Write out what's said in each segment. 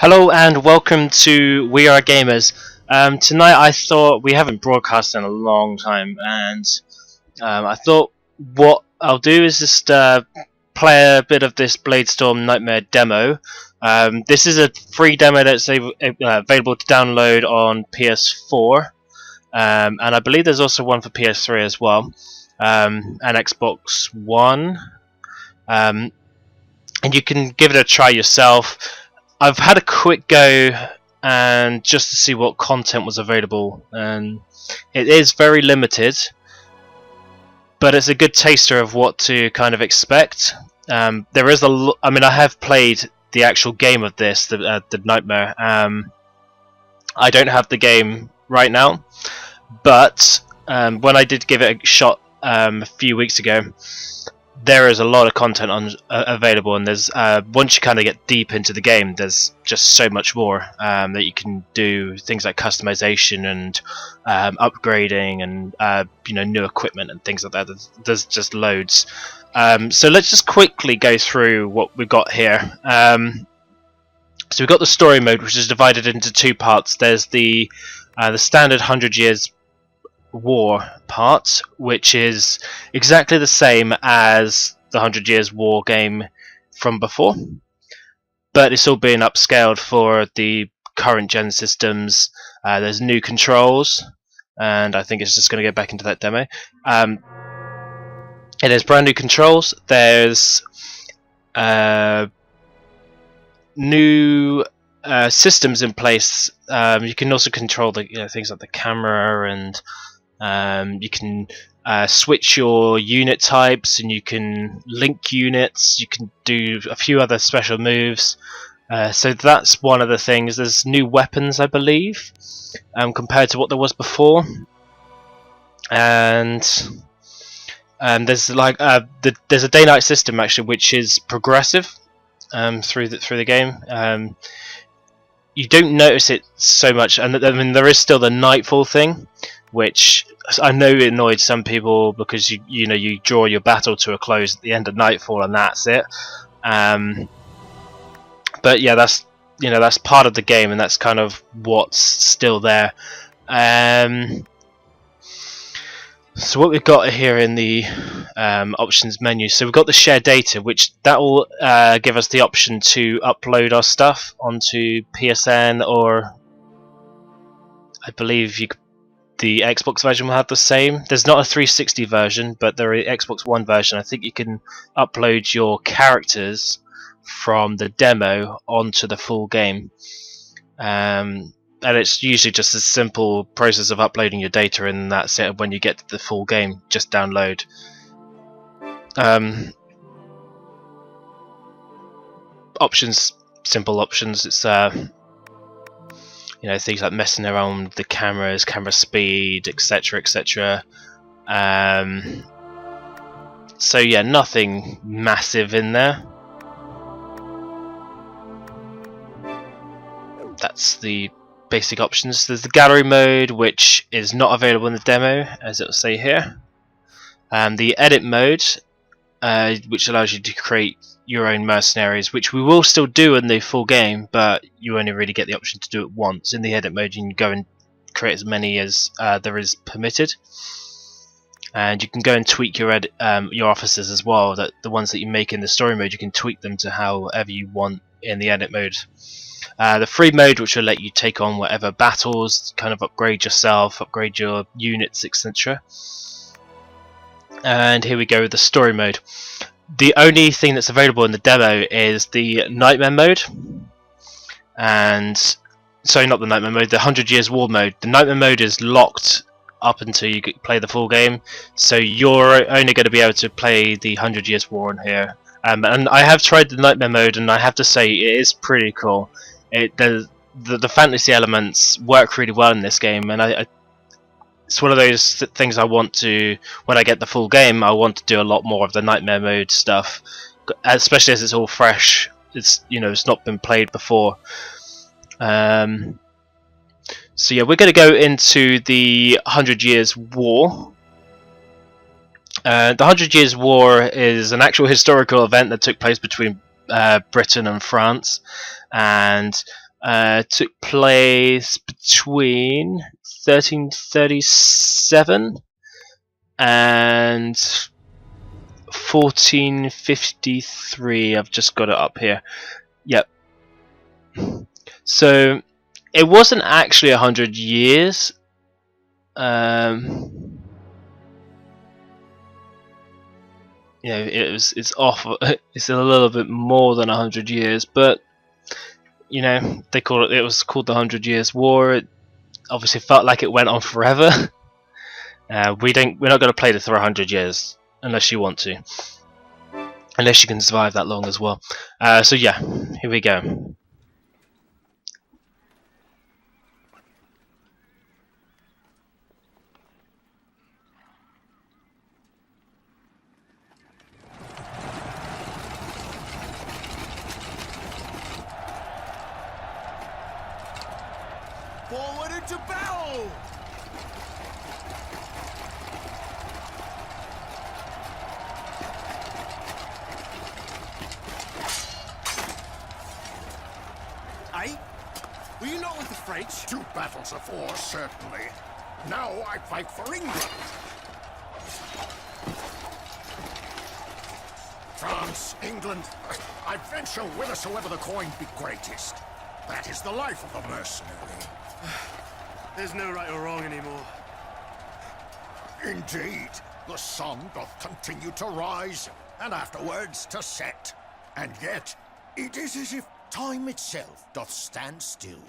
Hello and welcome to We Are Gamers. Tonight I thought we haven't broadcast in a long time, and I thought what I'll do is just play a bit of this Bladestorm Nightmare demo. This is a free demo that's available to download on PS4, and I believe there's also one for PS3 as well, and Xbox One. And you can give it a try yourself. I've had a quick go and just to see what content was available, and it is very limited, but it's a good taster of what to kind of expect. There is I mean, I have played the actual game of this, the Nightmare. I don't have the game right now, but when I did give it a shot a few weeks ago, there is a lot of content available, and there's once you kind of get deep into the game, there's just so much more that you can do. Things like customization and upgrading, and new equipment and things like that. There's just loads. So let's just quickly go through what we've got here. So we've got the story mode, which is divided into two parts. There's the standard 100 Years War part, which is exactly the same as the 100 Years War game from before, but it's all being upscaled for the current gen systems. There's new controls, and I think it's just going to go back into that demo. It has brand new controls. There's new systems in place. You can also control the things like the camera, and you can switch your unit types, and you can link units. You can do a few other special moves. So that's one of the things. There's new weapons, I believe, compared to what there was before. And there's like there's a day-night system actually, which is progressive through the game. You don't notice it so much, and I mean there is still the nightfall thing, which I know annoyed some people because you draw your battle to a close at the end of nightfall and that's it. But yeah, that's part of the game, and that's kind of what's still there. So what we've got here in the options menu, so we've got the share data, which that will give us the option to upload our stuff onto PSN, or I believe the Xbox version will have the same. There's not a 360 version, but the Xbox One version, I think you can upload your characters from the demo onto the full game. And it's usually just a simple process of uploading your data, and that's it. When you get to the full game, just download. Options, simple options. It's things like messing around with the cameras, camera speed, etc, etc. So yeah, nothing massive in there. That's the basic options. There's the gallery mode, which is not available in the demo, as it will say here. The edit mode, which allows you to create your own mercenaries, which we will still do in the full game, but you only really get the option to do it once. In the edit mode, you can go and create as many as there is permitted, and you can go and tweak your officers as well. That the ones that you make in the story mode, you can tweak them to however you want in the edit mode. The free mode, which will let you take on whatever battles, kind of upgrade yourself, upgrade your units, etc. And here we go with the story mode. The only thing that's available in the demo is the Nightmare mode, and sorry, not the Nightmare mode, the 100 Years War mode. The Nightmare mode is locked up until you play the full game, so you're only going to be able to play the 100 Years War in here. And I have tried the Nightmare mode, and I have to say it is pretty cool. The fantasy elements work really well in this game, and it's one of those things I want to, when I get the full game, I want to do a lot more of the Nightmare mode stuff, especially as it's all fresh. It's it's not been played before. So yeah, we're going to go into the 100 Years War. The 100 Years War is an actual historical event that took place between Britain and France, and took place between 1337 and 1453. I've just got it up here. Yep. So it wasn't actually 100 years. You know, it's off. It's a little bit more than 100 years, but you know, they call it. It was called the 100 Years' War. It obviously felt like it went on forever. We're not going to play this for 100 years unless you want to, unless you can survive that long as well. So yeah, here we go. Forward into battle! Aye? Were you not with the French? 2 battles of war, certainly. Now I fight for England. France, England, I venture whithersoever the coin be greatest. That is the life of the mercenary. There's no right or wrong anymore. Indeed, the sun doth continue to rise, and afterwards to set. And yet, it is as if time itself doth stand still.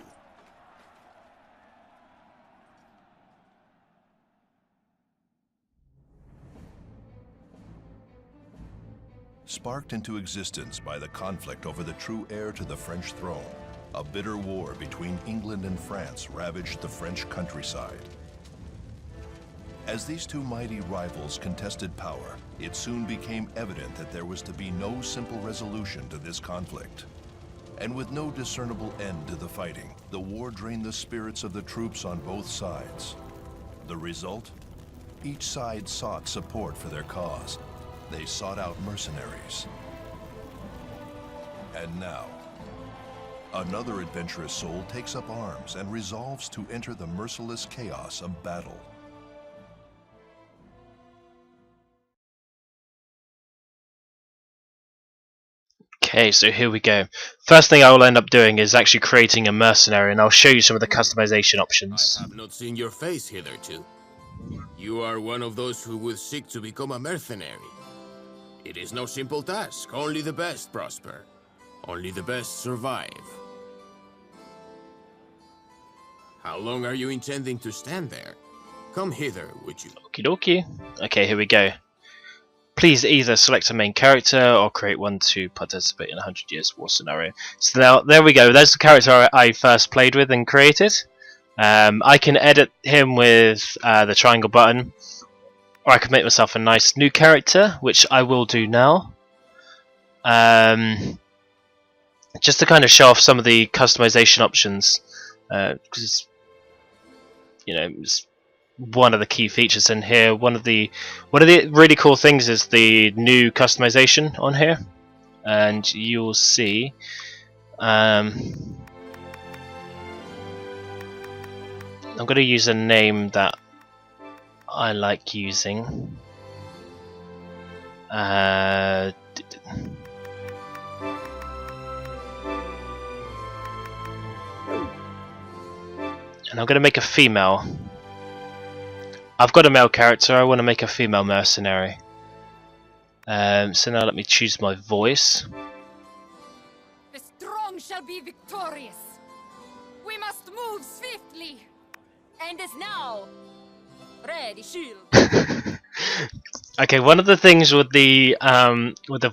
Sparked into existence by the conflict over the true heir to the French throne, a bitter war between England and France ravaged the French countryside. As these two mighty rivals contested power, it soon became evident that there was to be no simple resolution to this conflict. And with no discernible end to the fighting, the war drained the spirits of the troops on both sides. The result? Each side sought support for their cause. They sought out mercenaries. And now, another adventurous soul takes up arms and resolves to enter the merciless chaos of battle. Okay, so here we go. First thing I will end up doing is actually creating a mercenary, and I'll show you some of the customization options. I have not seen your face hitherto. You are one of those who would seek to become a mercenary. It is no simple task. Only the best prosper. Only the best survive. How long are you intending to stand there? Come hither, would you? Okie dokie. Okay, here we go. Please either select a main character or create one to participate in a 100 Years War scenario. So now, there we go. That's the character I first played with and created. I can edit him with the triangle button, or I can make myself a nice new character, which I will do now. Just to kind of show off some of the customization options, because you know, it's one of the key features in here. One of the really cool things is the new customization on here, and you'll see. I'm going to use a name that I like using. And I'm going to make a female. I've got a male character, I want to make a female mercenary. So now let me choose my voice. The strong shall be victorious. We must move swiftly. And as now, ready, shield. Okay, one of the things with the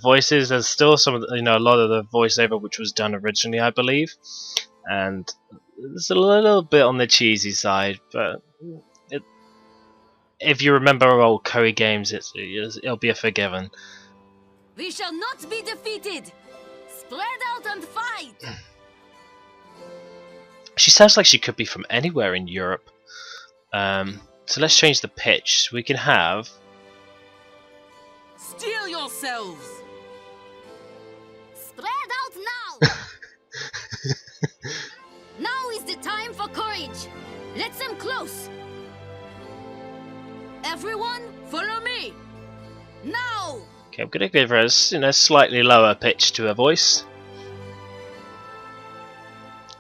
voices, there's still some of the, a lot of the voiceover which was done originally, I believe, and it's a little bit on the cheesy side, but if you remember old Koei games, it'll be a forgiven. We shall not be defeated. Spread out and fight. She sounds like she could be from anywhere in Europe. So let's change the pitch. We can have. Steel yourselves. Spread out now. close! Everyone, follow me! Now! Okay, I'm gonna give her a slightly lower pitch to her voice.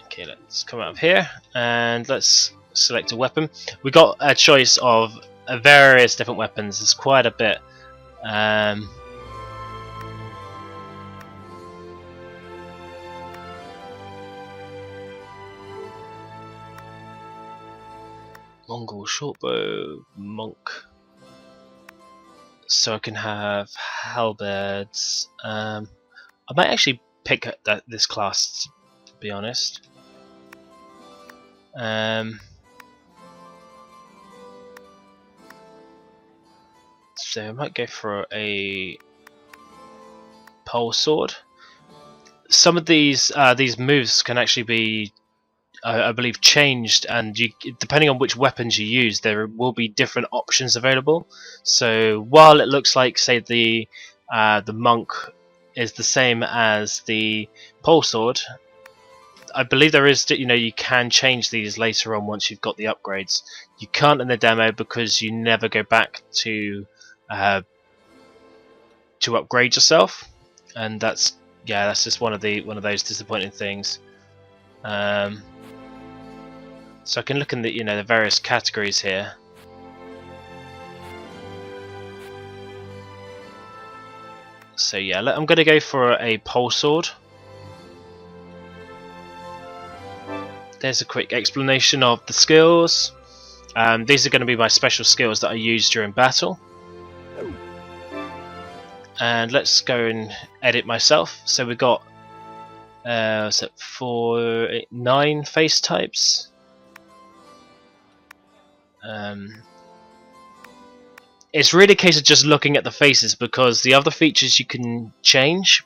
Okay, let's come out of here and let's select a weapon. We got a choice of various different weapons. There's quite a bit. Mongol shortbow, monk. So I can have halberds. I might actually pick this class, to be honest. So I might go for a pole sword. Some of these moves can actually be, I believe, changed, and depending on which weapons you use, there will be different options available. So while it looks like, say, the monk is the same as the pole sword, I believe there is, you can change these later on once you've got the upgrades. You can't in the demo because you never go back to upgrade yourself, and that's just one of those disappointing things. So I can look in the various categories here. So yeah, I'm going to go for a pole sword. There's a quick explanation of the skills. These are going to be my special skills that I use during battle. And let's go and edit myself. So we've got 9 face types. It's really a case of just looking at the faces, because the other features you can change,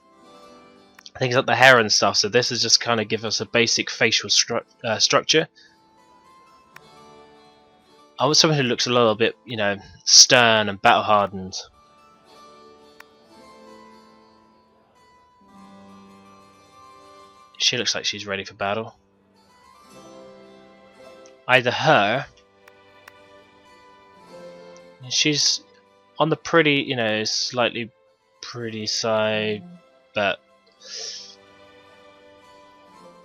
things like the hair and stuff. So this is just kind of give us a basic facial structure. I want someone who looks a little bit, stern and battle hardened. She looks like she's ready for battle. Either her, she's on the pretty, slightly pretty side, but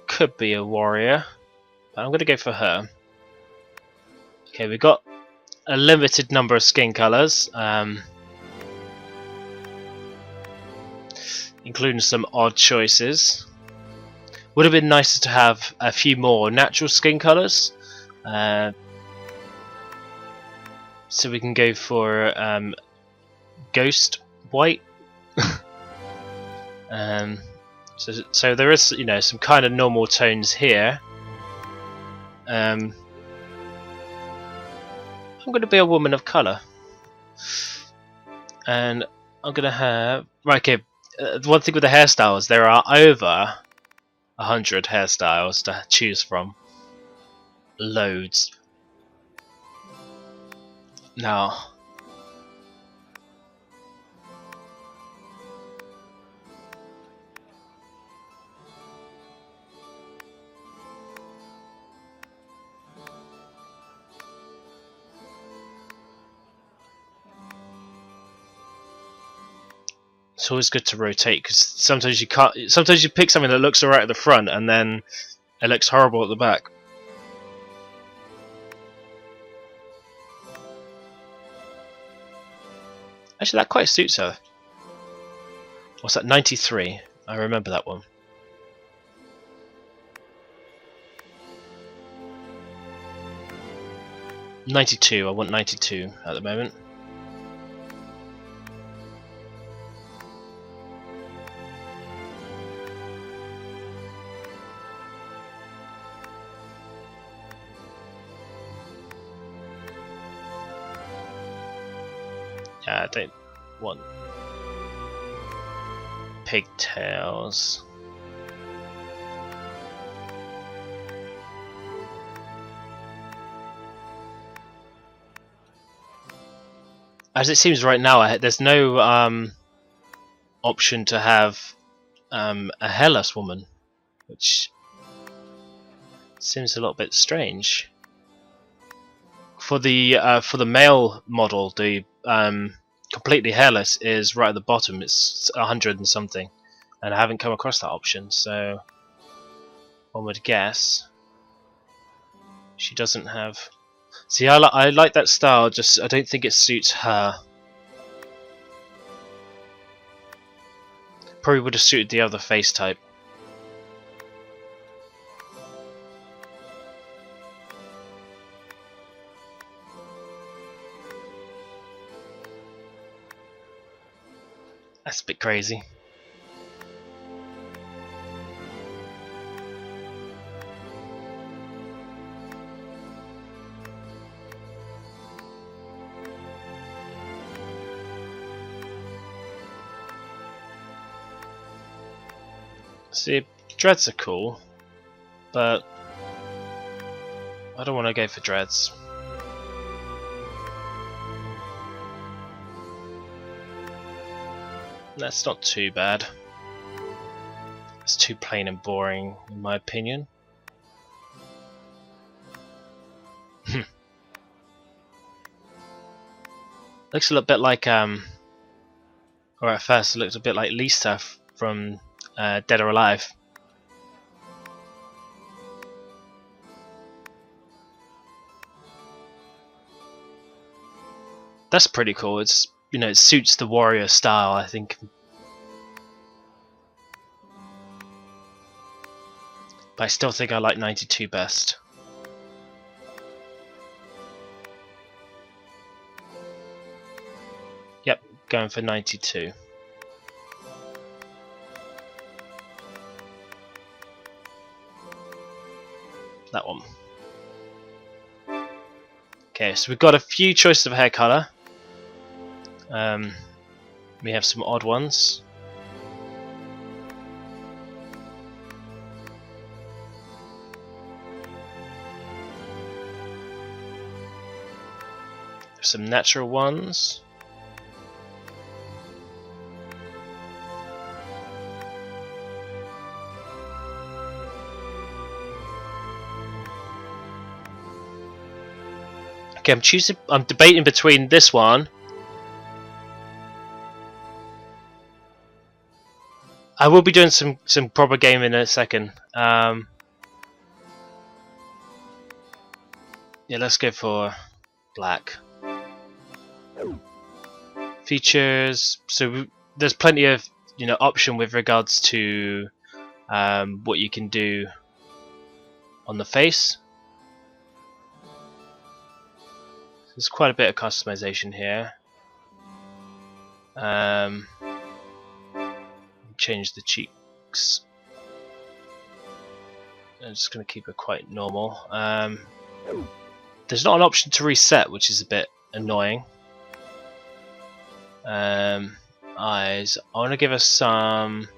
could be a warrior. But I'm going to go for her. Okay, we've got a limited number of skin colours, including some odd choices. Would have been nicer to have a few more natural skin colours. So we can go for ghost white. So there is, some kind of normal tones here. I'm going to be a woman of colour, and I'm going to have okay. One thing with the hairstyles, there are over 100 hairstyles to choose from. Loads. Now, it's always good to rotate, because sometimes you can't. Sometimes you pick something that looks alright at the front, and then it looks horrible at the back. Actually, that quite suits her. What's that? 93. I remember that one. $92. I want 92 at the moment. I don't want pigtails. As it seems right now, there's no option to have a hairless woman, which seems a little bit strange. for the male model, the completely hairless is right at the bottom. It's 100 and something, and I haven't come across that option. So one would guess she doesn't have. See, I like that style. Just I don't think it suits her. Probably would have suited the other face type. That's a bit crazy. See, dreads are cool, but I don't want to go for dreads. That's not too bad. It's too plain and boring, in my opinion. Looks a little bit like, or at first it looked a bit like Lisa from Dead or Alive. That's pretty cool. It's, you know, it suits the warrior style, I think. But I still think I like 92 best. Yep, going for 92. That one. Okay, so we've got a few choices of hair color. We have some odd ones. There's some natural ones. Okay, I'm debating between this one. I will be doing some proper game in a second. Yeah, let's go for black. Features. So there's plenty of, you know, option with regards to what you can do on the face. There's quite a bit of customization here. Change the cheeks. I'm just going to keep it quite normal. There's not an option to reset, which is a bit annoying. Eyes. I want to give us some.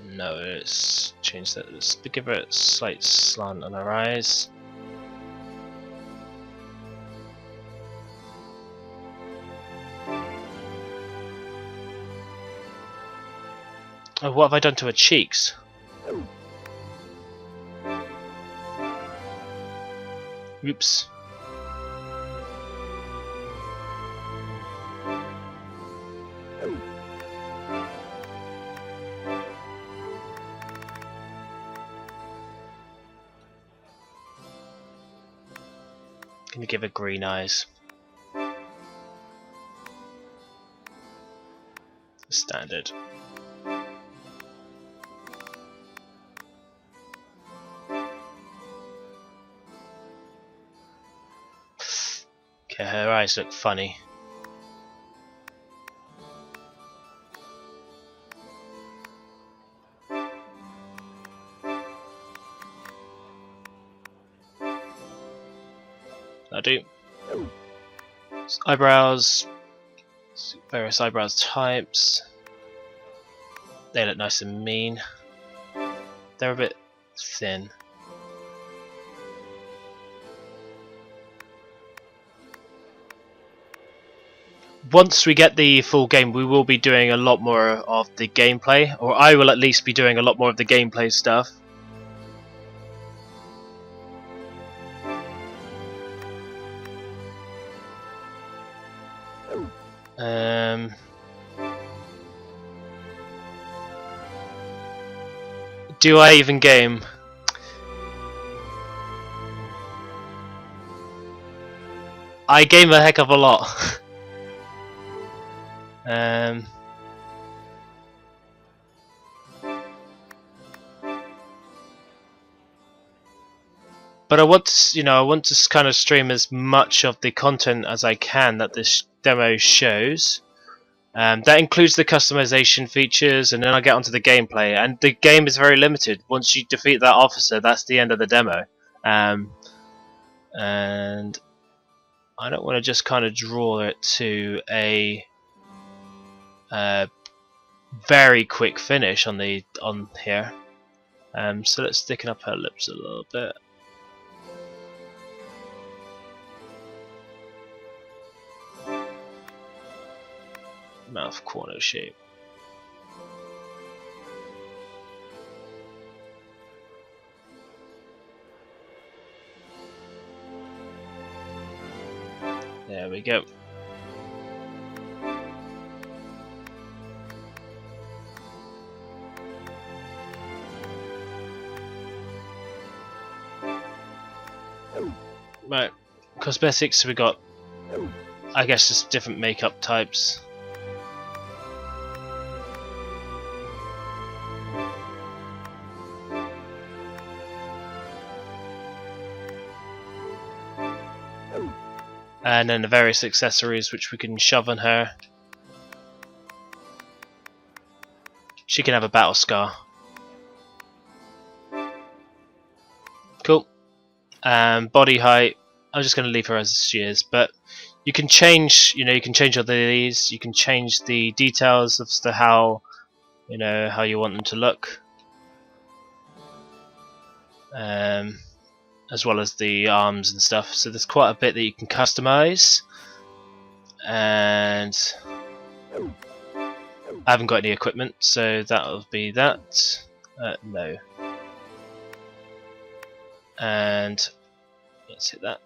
No, let's change that. Let's give it a slight slant on our eyes. Oh, what have I done to her cheeks? Oops. Gonna give her green eyes. Standard. Okay, her eyes look funny. I do. Eyebrows, various eyebrows types. They look nice and mean. They're a bit thin. Once we get the full game, we will be doing a lot more of the gameplay, or I will at least be doing a lot more of the gameplay stuff. Do I even game? I game a heck of a lot. But I want to, I want to kind of stream as much of the content as I can that this demo shows. That includes the customization features, and then I get onto the gameplay. And the game is very limited. Once you defeat that officer, that's the end of the demo. And I don't want to just kind of draw it to a very quick finish on here. So let's thicken up her lips a little bit. Mouth corner shape. There we go. Right, cosmetics, we got, I guess, just different makeup types. And then the various accessories which we can shove on her. She can have a battle scar. Cool. Body height, I'm just going to leave her as she is, but you can change, you can change all these, you can change the details as to how, how you want them to look. As well as the arms and stuff, so there's quite a bit that you can customize. And I haven't got any equipment, so that'll be that. No. And let's hit that.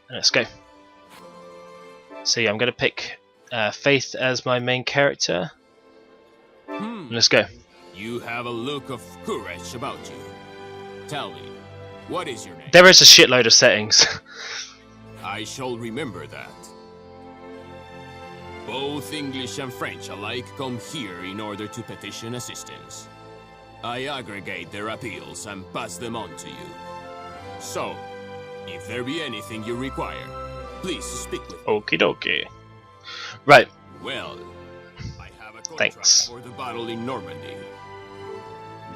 And let's go. So yeah, I'm going to pick Faith as my main character. Let's go. You have a look of courage about you. Tell me, what is your name? There is a shitload of settings. I shall remember that. Both English and French alike come here in order to petition assistance. I aggregate their appeals and pass them on to you. So, if there be anything you require, please speak with me. Okie dokie. Right. Well, I have a contract Thanks. for the battle in Normandy.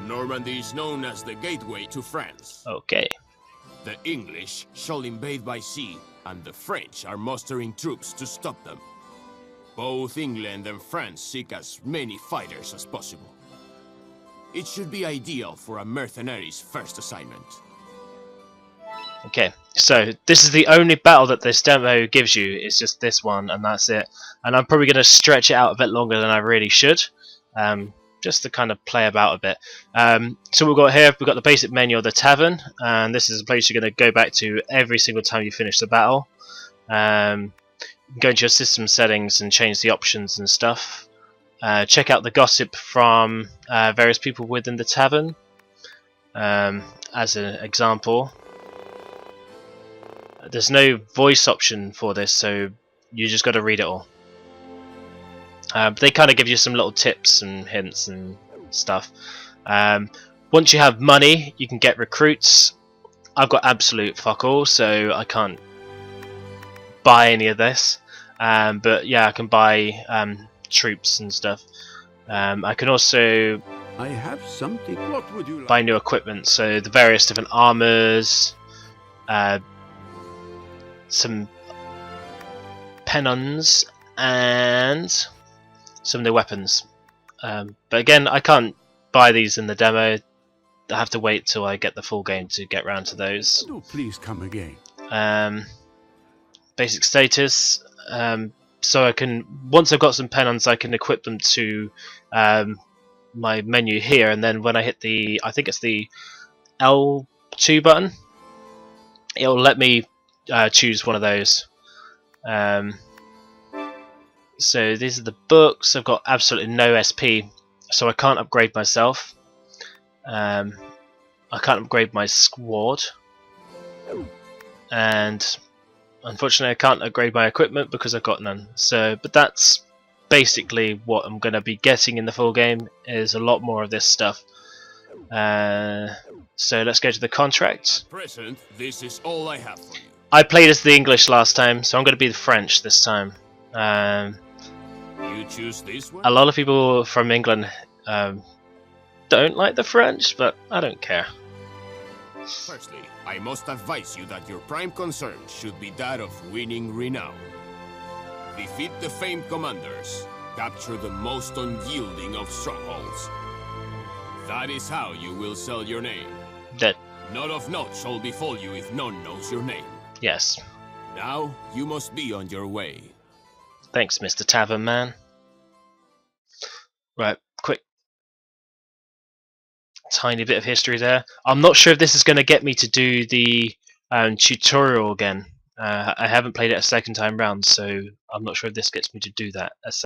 Normandy is known as the gateway to France. Okay. The English shall invade by sea, and the French are mustering troops to stop them. Both England and France seek as many fighters as possible. It should be ideal for a mercenary's first assignment. Okay, so this is the only battle that this demo gives you, is just this one, and that's it. And I'm probably going to stretch it out a bit longer than I really should, just to kind of play about a bit. So we've got here, we've got the basic menu of the tavern, and this is a place you're going to go back to every single time you finish the battle. Go into your system settings and change the options and stuff. Check out the gossip from various people within the tavern, as an example. There's no voice option for this, so you just got to read it all. But they kind of give you some little tips and hints and stuff. Once you have money, you can get recruits. I've got absolute fuck all, so I can't buy any of this. But yeah, I can buy troops and stuff. I can also I have something. What would you like? buy new equipment, so the various different armors, some pennons, and some new weapons. But again, I can't buy these in the demo. I have to wait till I get the full game to get round to those. Do please come again. Basic status. So I can, once I've got some pennons, I can equip them to my menu here, and then when I hit the, I think it's the L2 button, it'll let me choose one of those. So these are the books. I've got absolutely no SP, so I can't upgrade myself. I can't upgrade my squad, and unfortunately I can't upgrade my equipment because I've got none. So, but that's basically what I'm going to be getting in the full game, is a lot more of this stuff. So let's go to the contract. At present, this is all I have for you. I played as the English last time, so I'm going to be the French this time. You choose this one? A lot of people from England don't like the French, but I don't care. Firstly, I must advise you that your prime concern should be that of winning renown. Defeat the famed commanders. Capture the most unyielding of strongholds. That is how you will sell your name. That, Not of note shall befall you if none knows your name. yes. Now, you must be on your way. Thanks, Mr. Tavern Man. Right, quick. Tiny bit of history there. I'm not sure if this is going to get me to do the tutorial again. I haven't played it a second time round, so I'm not sure if this gets me to do that a